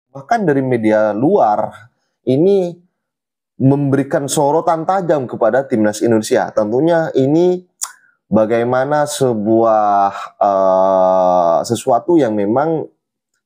bahkan dari media luar ini memberikan sorotan tajam kepada timnas Indonesia. Tentunya ini bagaimana sebuah sesuatu yang memang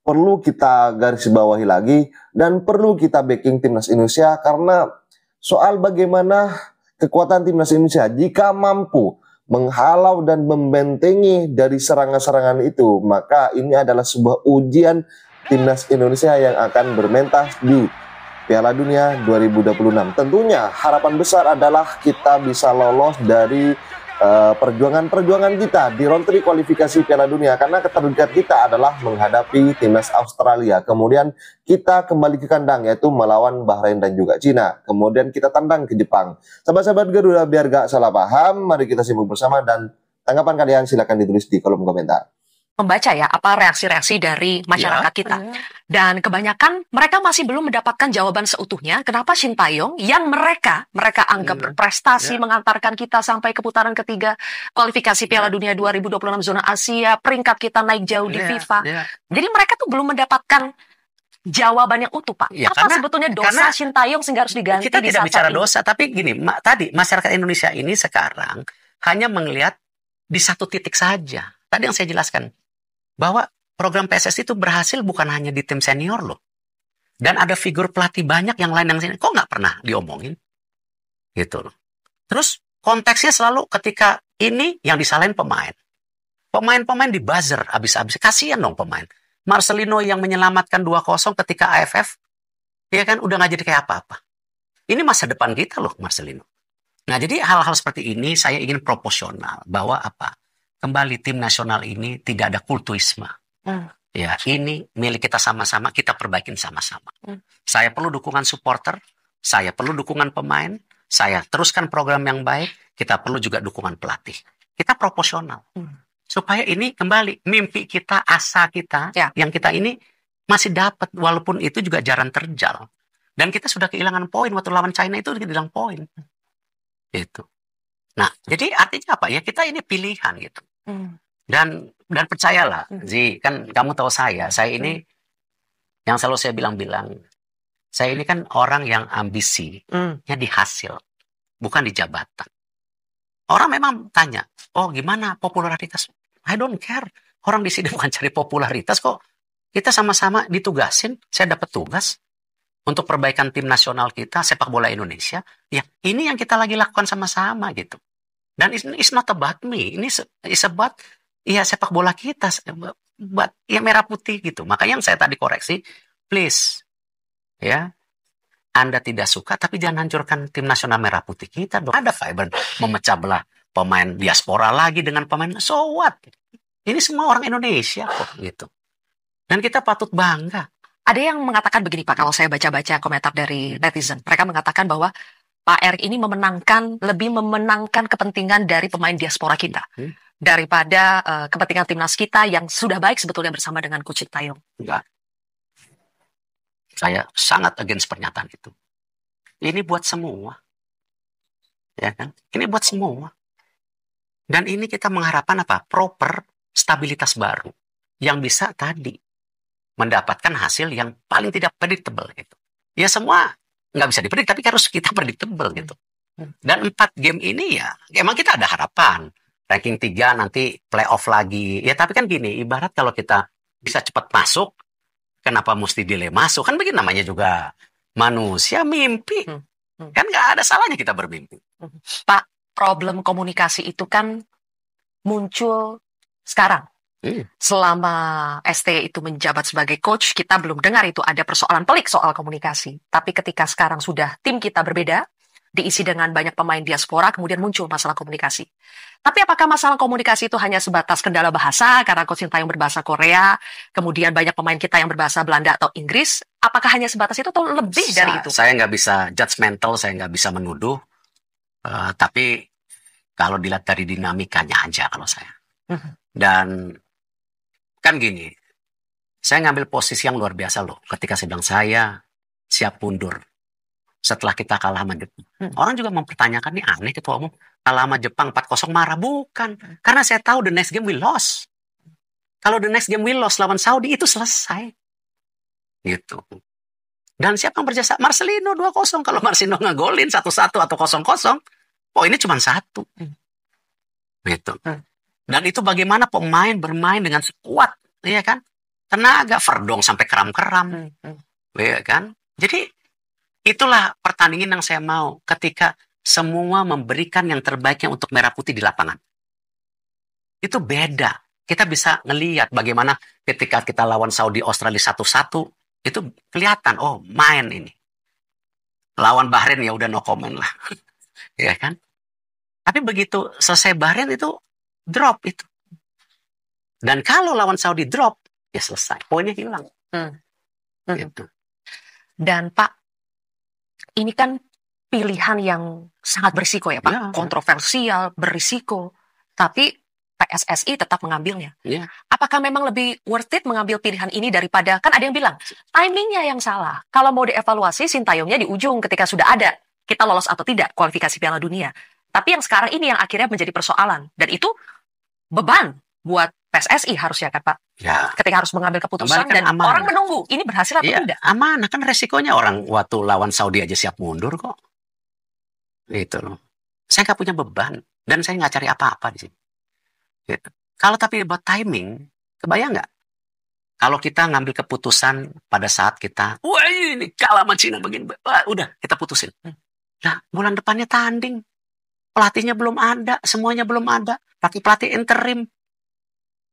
perlu kita garis bawahi lagi dan perlu kita backing timnas Indonesia, karena soal bagaimana kekuatan timnas Indonesia jika mampu menghalau dan membentengi dari serangan-serangan itu, maka ini adalah sebuah ujian timnas Indonesia yang akan bermentas di Piala Dunia 2026. Tentunya harapan besar adalah kita bisa lolos dari perjuangan-perjuangan kita di round 3 kualifikasi Piala Dunia, karena keterdekat kita adalah menghadapi timnas Australia. Kemudian kita kembali ke kandang yaitu melawan Bahrain dan juga Cina. Kemudian kita tandang ke Jepang. Sahabat-sahabat Garuda, biar gak salah paham, mari kita simak bersama dan tanggapan kalian silakan ditulis di kolom komentar. Membaca ya apa reaksi-reaksi dari masyarakat kita. Dan kebanyakan mereka masih belum mendapatkan jawaban seutuhnya kenapa Shin Tae-yong yang mereka anggap berprestasi mengantarkan kita sampai ke putaran ketiga kualifikasi Piala Dunia 2026 zona Asia, peringkat kita naik jauh di FIFA. Jadi mereka tuh belum mendapatkan jawaban yang utuh, Pak. Apa sebetulnya dosa Shin Tae-yong sehingga harus diganti? Kita tidak bicara dosa, tapi gini, tadi masyarakat Indonesia ini sekarang hanya melihat di satu titik saja. Tadi yang saya jelaskan, bahwa program PSSI itu berhasil bukan hanya di tim senior loh. Dan ada figur pelatih banyak yang lain yang sini. Kok nggak pernah diomongin? Gitu loh. Terus konteksnya selalu ketika ini yang disalahin pemain. Pemain-pemain di buzzer abis-abis. Kasian dong pemain. Marcelino yang menyelamatkan 2-0 ketika AFF. Ya kan udah nggak jadi kayak apa-apa. Ini masa depan kita loh Marcelino. Nah jadi hal-hal seperti ini saya ingin proporsional. Bahwa apa? Kembali tim nasional ini tidak ada kultuisme. Ya, ini milik kita sama-sama, kita perbaikin sama-sama. Saya perlu dukungan supporter, saya perlu dukungan pemain, saya teruskan program yang baik, kita perlu juga dukungan pelatih. Kita proporsional. Supaya ini kembali mimpi kita, asa kita, yang kita ini masih dapat walaupun itu juga jarang terjal. Dan kita sudah kehilangan poin waktu lawan China itu kehilangan poin. Itu. Nah, jadi artinya apa? Ya kita ini pilihan gitu. Dan percayalah, Zi, kan kamu tahu saya ini yang selalu saya bilang, saya ini kan orang yang ambisinya di hasil, bukan di jabatan. Orang memang tanya, oh gimana popularitas? I don't care. Orang di sini bukan cari popularitas kok. Kita sama-sama ditugasin, saya dapat tugas untuk perbaikan tim nasional kita, sepak bola Indonesia. Ya, ini yang kita lagi lakukan sama-sama gitu. Dan it's not about me. Ini is about ya sepak bola kita. Ya merah putih gitu. Makanya yang saya tadi koreksi, please. Ya. Anda tidak suka, tapi jangan hancurkan tim nasional merah putih kita dong. Ada fiber memecah belah pemain diaspora lagi dengan pemain. So what? Ini semua orang Indonesia kok gitu. Dan kita patut bangga. Ada yang mengatakan begini Pak, kalau saya baca-baca komentar dari netizen. Mereka mengatakan bahwa Pak Erick ini lebih memenangkan kepentingan dari pemain diaspora kita daripada kepentingan timnas kita yang sudah baik sebetulnya bersama dengan Coach Shin Tae-yong. Enggak. Saya sangat against pernyataan itu. Ini buat semua. Ya kan? Ini buat semua. Dan ini kita mengharapkan apa? Proper stabilitas baru yang bisa tadi mendapatkan hasil yang paling tidak predictable gitu. Ya semua nggak bisa dipredik, tapi harus kita predictable gitu. Dan 4 game ini ya, emang kita ada harapan. Ranking 3 nanti playoff lagi. Ya tapi kan gini, ibarat kalau kita bisa cepat masuk, kenapa mesti delay masuk? Kan begini namanya juga manusia mimpi. Kan nggak ada salahnya kita bermimpi. Pak, problem komunikasi itu kan muncul sekarang. Selama ST itu menjabat sebagai coach, kita belum dengar itu ada persoalan pelik soal komunikasi. Tapi ketika sekarang sudah tim kita berbeda, diisi dengan banyak pemain diaspora, kemudian muncul masalah komunikasi. Tapi apakah masalah komunikasi itu hanya sebatas kendala bahasa, karena Coach Shin Tae-yong berbahasa Korea, kemudian banyak pemain kita yang berbahasa Belanda atau Inggris, apakah hanya sebatas itu atau lebih dari itu? Saya nggak bisa judgmental, saya nggak bisa menuduh, tapi kalau dilihat dari dinamikanya aja kalau saya. Dan kan gini, saya ngambil posisi yang luar biasa loh. Ketika saya bilang saya siap mundur setelah kita kalah sama Jepang. Orang juga mempertanyakan, nih aneh ketua umum, kalah sama Jepang 4-0 marah. Bukan. Karena saya tahu the next game we lost. Kalau the next game we lost lawan Saudi itu selesai. gitu. Dan siapa yang berjasa? Marcelino 2-0. Kalau Marcelino ngegolin 1-1 atau 0-0, ini cuma 1. Gitu. Dan itu bagaimana pemain bermain dengan sekuat, ya kan? Tenaga, Verdong sampai keram-keram, ya kan? Jadi itulah pertandingan yang saya mau ketika semua memberikan yang terbaiknya untuk Merah Putih di lapangan. Itu beda. Kita bisa ngelihat bagaimana ketika kita lawan Saudi Australia 1-1, itu kelihatan, main ini. Lawan Bahrain ya udah no comment lah. Ya kan? Tapi begitu selesai Bahrain itu drop itu. Dan kalau lawan Saudi drop, ya selesai. Poinnya hilang. Gitu. Dan Pak, ini kan pilihan yang sangat berisiko ya Pak. Kontroversial, berisiko. Tapi PSSI tetap mengambilnya. Apakah memang lebih worth it mengambil pilihan ini daripada, kan ada yang bilang, timingnya yang salah. Kalau mau dievaluasi, Sintayongnya di ujung ketika sudah ada. Kita lolos atau tidak kualifikasi Piala Dunia. Tapi yang sekarang ini yang akhirnya menjadi persoalan. Dan itu beban buat PSSI harusnya kan Pak. Ya. Ketika harus mengambil keputusan dan amanah. Orang menunggu. Ini berhasil atau tidak? Amanah kan resikonya orang waktu lawan Saudi aja siap mundur kok. Itu loh. Saya nggak punya beban. Dan saya nggak cari apa-apa di sini. Gitu. Kalau tapi buat timing, kebayang nggak? Kalau kita ngambil keputusan pada saat kita, wah ini kalah sama Cina begini, udah kita putusin. Nah, bulan depannya tanding. Pelatihnya belum ada, semuanya belum ada. Pakai pelatih interim.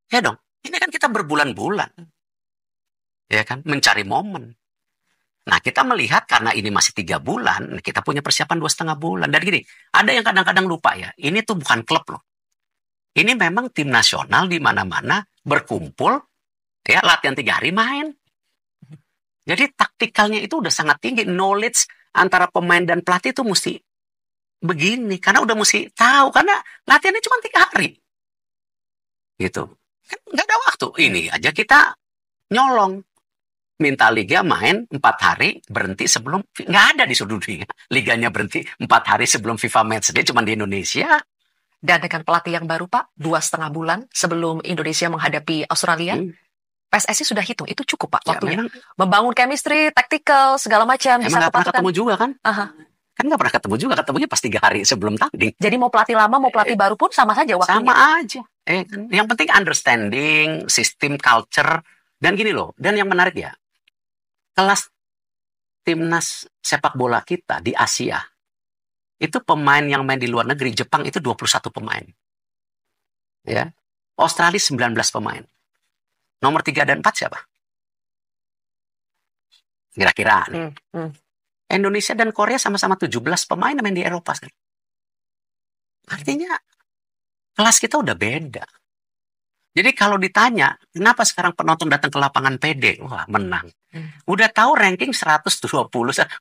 Ya dong, ini kan kita berbulan-bulan. Ya kan, mencari momen. Nah, kita melihat karena ini masih 3 bulan, kita punya persiapan 2,5 bulan. Dan gini, ada yang kadang-kadang lupa ya, ini tuh bukan klub loh. Ini memang tim nasional di mana-mana berkumpul, ya latihan 3 hari main. Jadi taktikalnya itu udah sangat tinggi. Knowledge antara pemain dan pelatih itu mesti begini. Karena udah mesti tahu. Karena latihannya cuma 3 hari. Gitu. Kan nggak ada waktu. Ini aja kita nyolong. Minta liga main 4 hari, berhenti sebelum. Nggak ada di seluruh dunia. Liganya berhenti 4 hari sebelum FIFA Matchday. Cuma di Indonesia. Dan dengan pelatih yang baru Pak, 2,5 bulan sebelum Indonesia menghadapi Australia, PSSI sudah hitung, itu cukup Pak waktunya. Membangun chemistry, tactical, segala macam. Emang nggak pernah ketemu juga kan? Kan nggak pernah ketemu juga, ketemunya pas 3 hari sebelum tanding. Jadi mau pelatih lama, mau pelatih baru pun sama saja waktunya. Sama aja. Yang penting understanding, sistem, culture, dan gini loh. Dan yang menarik ya, kelas timnas sepak bola kita di Asia, itu pemain yang main di luar negeri, Jepang itu 21 pemain. Ya. Australia 19 pemain. Nomor 3 dan 4 siapa? Kira-kira. Indonesia dan Korea sama-sama 17 pemain main di Eropa. Artinya kelas kita udah beda. Jadi kalau ditanya, kenapa sekarang penonton datang ke lapangan pede? Wah, menang. Udah tahu ranking 120,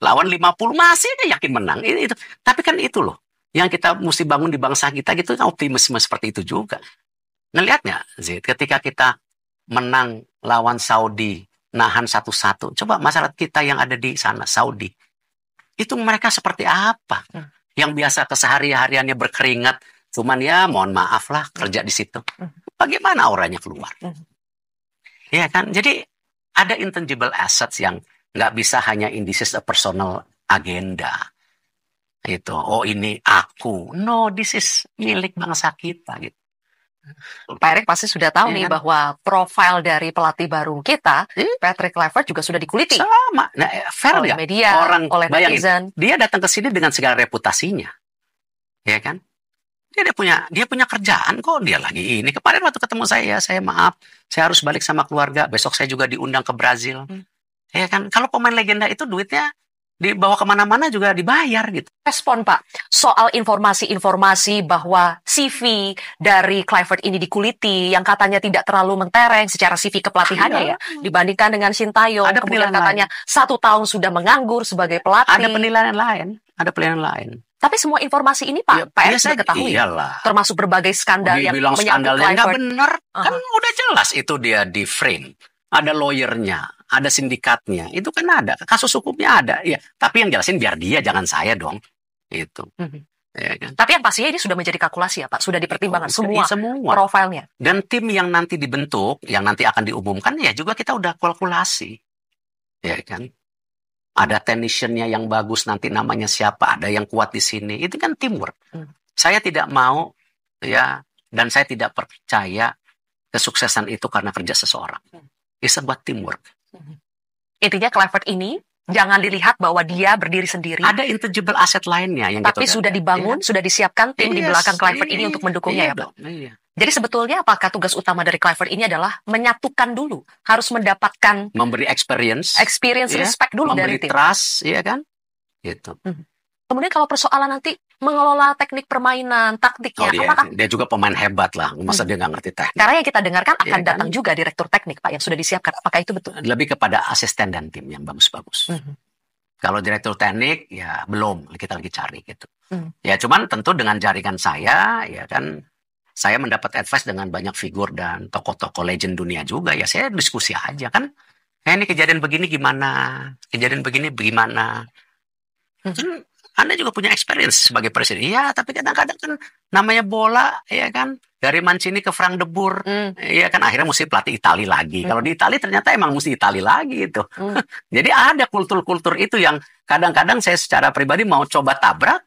lawan 50, masih aja yakin menang. Itu. Tapi kan itu loh, yang kita mesti bangun di bangsa kita gitu, optimisme seperti itu juga. Ngelihat nggak, Zid, ketika kita menang lawan Saudi, nahan 1-1. Coba masyarakat kita yang ada di sana, Saudi. Itu mereka seperti apa? Yang biasa kesehari-hariannya berkeringat, cuman ya mohon maaf lah kerja di situ. Bagaimana auranya keluar? Ya kan? Jadi ada intangible assets yang nggak bisa hanya indices a personal agenda. Itu, ini aku. No, this is milik bangsa kita. Gitu. Pak Erik pasti sudah tahu nih bahwa profil dari pelatih baru kita, Patrick Kluivert juga sudah dikuliti. Sama. Nah, fair oleh ya? media, Orang oleh netizen. Dia datang ke sini dengan segala reputasinya. Ya kan? Dia punya kerjaan kok, dia lagi ini. Kemarin waktu ketemu saya maaf, saya harus balik sama keluarga. Besok saya juga diundang ke Brazil. Ya kan? Kalau pemain legenda itu duitnya dibawa kemana-mana juga dibayar gitu. Respon Pak, soal informasi-informasi bahwa CV dari Kluivert ini dikuliti, yang katanya tidak terlalu mentereng secara CV kepelatihannya ya, dibandingkan dengan Sintayong. Ada kemudian katanya 1 tahun sudah menganggur sebagai pelatih. Ada penilaian lain. Tapi semua informasi ini Pak, Pak Erik sudah ketahui. Iyalah. Termasuk berbagai skandal yang bilang skandalnya nggak benar. Kan udah jelas itu dia di frame. Ada lawyernya, ada sindikatnya. Itu kan ada. Kasus hukumnya ada. Ya, tapi yang jelasin biar dia, jangan saya dong. Itu. Ya, kan? Tapi yang pastinya ini sudah menjadi kalkulasi ya Pak. Sudah dipertimbangkan semua profilnya. Dan tim yang nanti dibentuk, yang nanti akan diumumkan, ya juga kita udah kalkulasi. ya kan? Ada technician-nya yang bagus, nanti namanya siapa, ada yang kuat di sini. Itu kan teamwork. Saya tidak mau, ya, dan saya tidak percaya kesuksesan itu karena kerja seseorang. It's about teamwork. Intinya Clifford ini jangan dilihat bahwa dia berdiri sendiri. Ada intangible asset lainnya yang tapi sudah dibangun, sudah disiapkan tim di belakang Clifford ini untuk mendukungnya, ya Pak. Jadi sebetulnya apakah tugas utama dari Clifford ini adalah menyatukan dulu, harus mendapatkan memberi experience, respect dulu dari tim, memberi trust, ya kan? Gitu. Kemudian kalau persoalan nanti mengelola teknik permainan, taktiknya, apakah dia juga pemain hebat lah, masa dia nggak ngerti teknik? Karena yang kita dengarkan akan datang juga direktur teknik, Pak, yang sudah disiapkan. Apakah itu betul? Lebih kepada asisten dan tim yang bagus-bagus. Kalau direktur teknik, ya belum, kita lagi cari gitu. Ya cuman tentu dengan jaringan saya, ya kan, saya mendapat advice dengan banyak figur dan tokoh-tokoh legend dunia juga, ya saya diskusi aja kan. Ini kejadian begini gimana? Kejadian begini bagaimana? Anda juga punya experience sebagai presiden. Ya, tapi kadang-kadang kan namanya bola, ya kan, dari Mancini ke Frank de Boer, ya kan, akhirnya mesti pelatih Itali lagi. Kalau di Itali ternyata emang mesti Itali lagi itu. Jadi ada kultur-kultur itu yang kadang-kadang saya secara pribadi mau coba tabrak,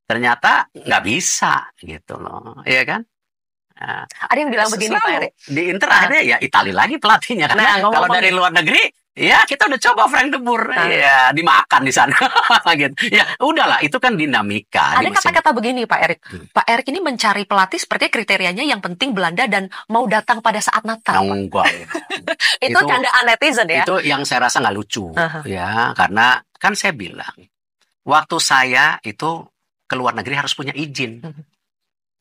ternyata nggak bisa gitu loh, ya kan. Nah, ada yang bilang begini, Pak Erik. Di Inter akhirnya ya Itali lagi pelatihnya. Karena kalau dari luar negeri, ya kita udah coba Frank de Boer, ya dimakan di sana, gitu. Ya udahlah, itu kan dinamika. Ada kata-kata begini, Pak Erik. Pak Erik ini mencari pelatih seperti kriterianya yang penting Belanda dan mau datang pada saat Natal. Enggak. itu candaan netizen ya. Itu yang saya rasa nggak lucu, ya, karena kan saya bilang, waktu saya itu ke luar negeri harus punya izin.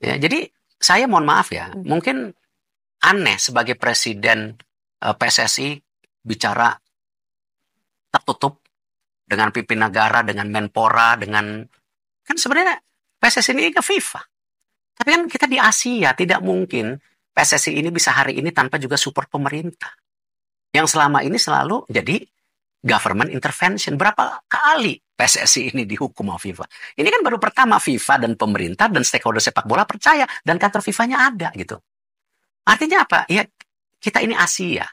Ya, jadi saya mohon maaf ya, mungkin aneh sebagai presiden PSSI bicara tertutup dengan pimpin negara, dengan Menpora, dengan kan sebenarnya PSSI ini ke FIFA. Tapi kan kita di Asia, tidak mungkin PSSI ini bisa hari ini tanpa juga support pemerintah. Yang selama ini selalu jadi government intervention. Berapa kali PSSI ini dihukum sama FIFA? Ini kan baru pertama FIFA dan pemerintah dan stakeholder sepak bola percaya dan kantor FIFA-nya ada gitu. Artinya apa? Ya kita ini Asia.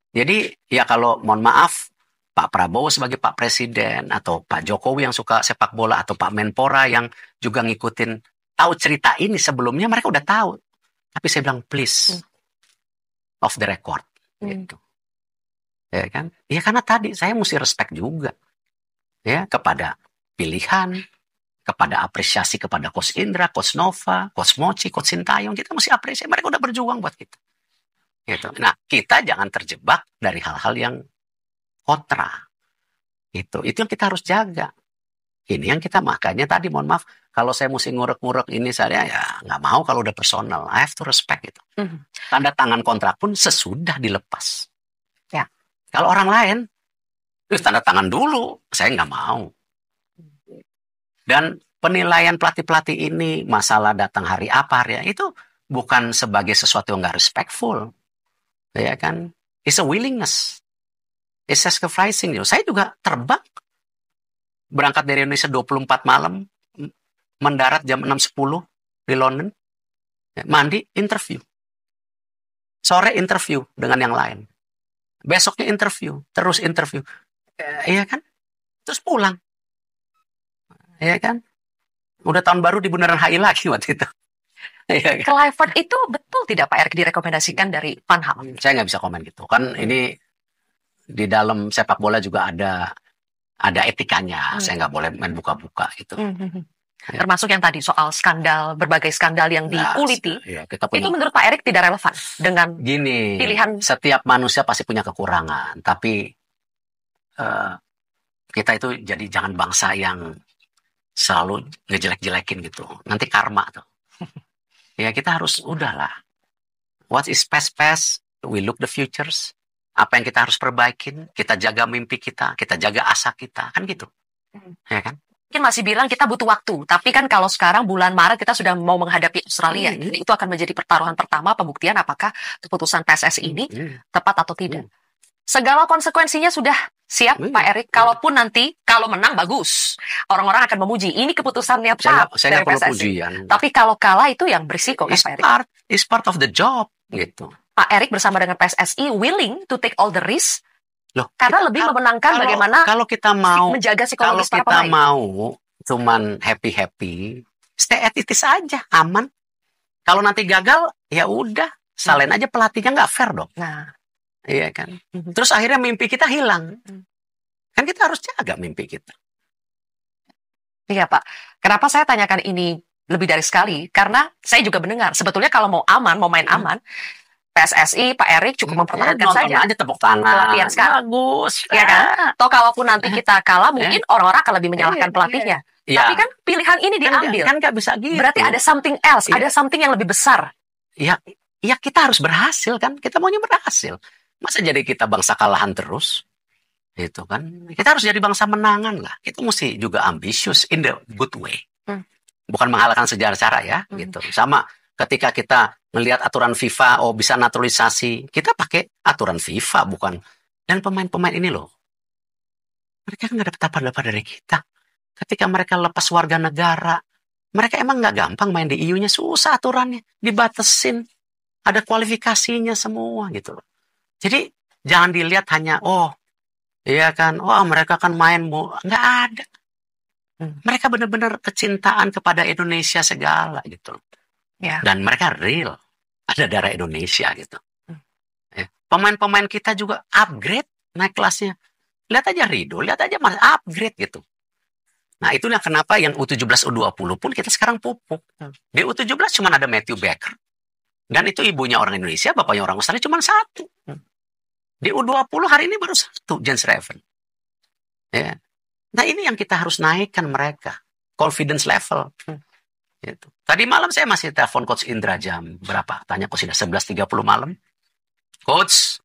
Jadi ya kalau mohon maaf Pak Prabowo sebagai Pak Presiden atau Pak Jokowi yang suka sepak bola atau Pak Menpora yang juga ngikutin tahu cerita ini sebelumnya, mereka udah tahu. Tapi saya bilang please off the record gitu. Ya kan? Ya karena tadi saya mesti respect juga ya kepada pilihan, kepada apresiasi kepada Coach Indra, Coach Nova, Coach Mochi, Coach Sintayong. Kita mesti apresiasi, mereka udah berjuang buat kita. Gitu. Nah, kita jangan terjebak dari hal-hal yang kontra. Itu yang kita harus jaga. Ini yang kita makanya tadi mohon maaf kalau saya mesti ngurek-ngurek ini saya ya nggak mau kalau udah personal. I have to respect itu. Tanda tangan kontrak pun sesudah dilepas. Ya. Kalau orang lain, tanda tangan dulu, saya nggak mau. Dan penilaian pelatih-pelatih ini masalah datang hari apa ya itu bukan sebagai sesuatu yang nggak respectful. Ya kan, it's a willingness, it's sacrificing. Saya juga terbang, berangkat dari Indonesia 24 malam, mendarat jam 6.10 di London, mandi, interview, sore interview dengan yang lain, besoknya interview, terus interview, iya kan, terus pulang, iya kan, udah tahun baru di Bundaran HI lagi waktu itu. Clifford itu betul tidak Pak Erik direkomendasikan dari Van Hal? Saya nggak bisa komen gitu. Kan ini di dalam sepak bola juga ada etikanya. Saya nggak boleh main buka-buka gitu. Ya. Termasuk yang tadi soal skandal, berbagai skandal yang dikuliti. Ya, itu menurut Pak Erik tidak relevan dengan pilihan. Setiap manusia pasti punya kekurangan. Tapi kita itu jadi jangan bangsa yang selalu ngejelek-jelekin gitu. Nanti karma tuh. Ya kita harus udahlah. What is past, we look the futures. Apa yang kita harus perbaikin, kita jaga mimpi kita jaga asa kita, kan gitu. Ya kan? Mungkin masih bilang kita butuh waktu, tapi kan kalau sekarang bulan Maret kita sudah mau menghadapi Australia. Itu akan menjadi pertaruhan pertama pembuktian apakah keputusan PSSI ini tepat atau tidak. Segala konsekuensinya sudah siap, Pak Erik. Kalaupun nanti, kalau menang, bagus. Orang-orang akan memuji. Ini keputusannya Pak dari PSSI. pujian. Tapi kalau kalah itu yang berisiko, kan, Pak Erik? It's part of the job, gitu. Pak Erik bersama dengan PSSI willing to take all the risk Loh, Karena lebih memenangkan bagaimana kalau kita mau menjaga kalau psikologis para kita pemain. mau cuman happy stay at it aja, aman. Kalau nanti gagal ya udah, salahin aja pelatihnya, nggak fair dong. Nah, Iya kan. Terus akhirnya mimpi kita hilang. Kan kita harus jaga mimpi kita. iya Pak. Kenapa saya tanyakan ini lebih dari sekali? Karena saya juga mendengar sebetulnya kalau mau aman, mau main aman, PSSI, Pak Erik cukup mempertahankan saja. Aja tepuk tangan. Pelatihan sekarang. Bagus. Ya kan? Toh kalaupun nanti kita kalah, mungkin orang-orang akan lebih menyalahkan pelatihnya. Ya. Tapi kan pilihan ini diambil. Kan nggak bisa gitu. Berarti ada something else, ada something yang lebih besar. Ya kita harus berhasil kan. Kita maunya berhasil. Masa jadi kita bangsa kalahan terus? Itu kan. Kita harus jadi bangsa menangan lah. Kita mesti juga ambisius in the good way. Bukan mengalahkan sejarah cara ya. Gitu. Sama ketika kita melihat aturan FIFA, bisa naturalisasi, kita pakai aturan FIFA, bukan. Dan pemain-pemain ini loh, mereka kan nggak dapat apa-apa dari kita. Ketika mereka lepas warga negara, mereka emang nggak gampang main di EU-nya, susah aturannya, dibatesin, ada kualifikasinya semua gitu loh. Jadi jangan dilihat hanya, iya kan, mereka kan main, nggak ada. Mereka benar-benar kecintaan kepada Indonesia segala gitu loh. Ya. Dan mereka real, ada darah Indonesia gitu. Ya. Pemain-pemain kita juga upgrade, naik kelasnya. Lihat aja Rido, lihat aja Mas, upgrade gitu. Nah itulah kenapa yang U17, U20 pun kita sekarang pupuk. Di U17 cuma ada Matthew Becker. Dan itu ibunya orang Indonesia, bapaknya orang Australia cuma satu. Di U20 hari ini baru satu, Jens Reven. Ya. Nah ini yang kita harus naikkan mereka. Confidence level. Gitu. Tadi malam saya masih telepon Coach Indra jam berapa? Tanya Coach Indra, 11.30 malam. Coach,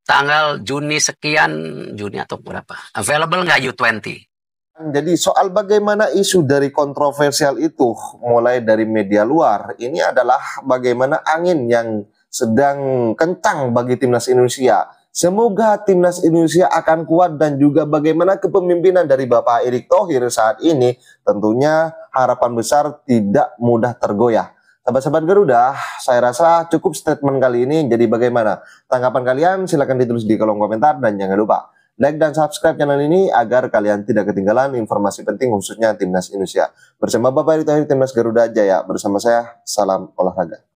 tanggal Juni sekian, Juni atau berapa? Available nggak U20? Jadi soal bagaimana isu dari kontroversial itu, mulai dari media luar, ini adalah bagaimana angin yang sedang kencang bagi timnas Indonesia. Semoga timnas Indonesia akan kuat dan juga bagaimana kepemimpinan dari Bapak Erick Thohir saat ini tentunya harapan besar tidak mudah tergoyah. Sahabat-sahabat Garuda, saya rasa cukup statement kali ini. Jadi bagaimana tanggapan kalian? Silahkan ditulis di kolom komentar dan jangan lupa like dan subscribe channel ini agar kalian tidak ketinggalan informasi penting khususnya timnas Indonesia. Bersama Bapak Erick Thohir, timnas Garuda Jaya. Bersama saya, salam olahraga.